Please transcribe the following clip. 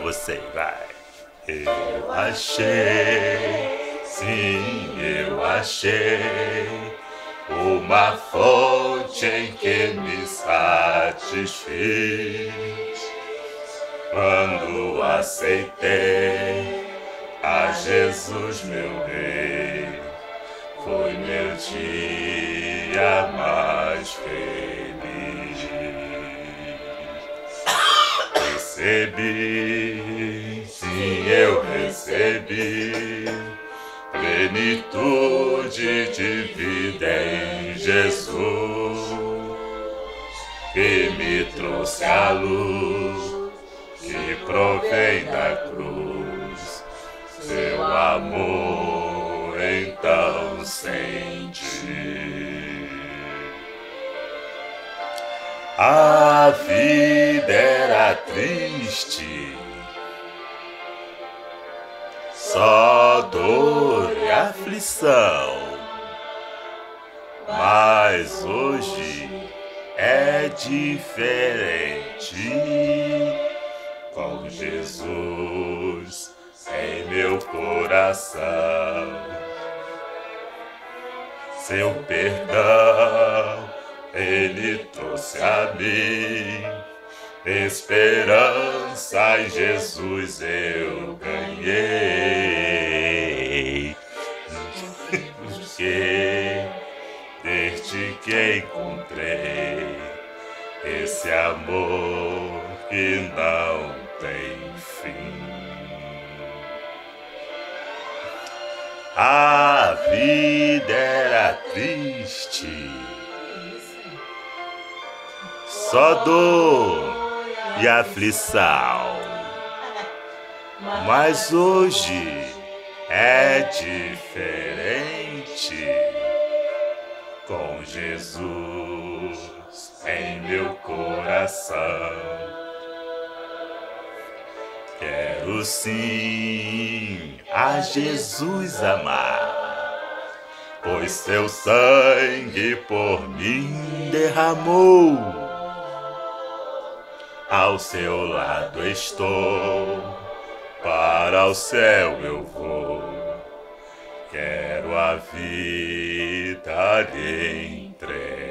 você, vai. Eu achei, sim, eu achei uma fonte em que me satisfiz quando aceitei a Jesus, meu Rei. Foi meu dia mais feliz. Recebi, sim, eu recebi plenitude de vida em Jesus, que me trouxe a luz que provém da cruz. Seu amor então senti. A vida era triste, só dor e aflição, mas hoje é diferente. Com Jesus em meu coração, seu perdão Ele trouxe a mim, esperança em Jesus eu ganhei. Porque desde que encontrei esse amor que não tem fim. A vida era triste, só dor e aflição, mas hoje é diferente. Com Jesus em meu coração, quero sim a Jesus amar, pois seu sangue por mim derramou. Ao seu lado estou, para o céu eu vou. Quero a vida lhe entregar.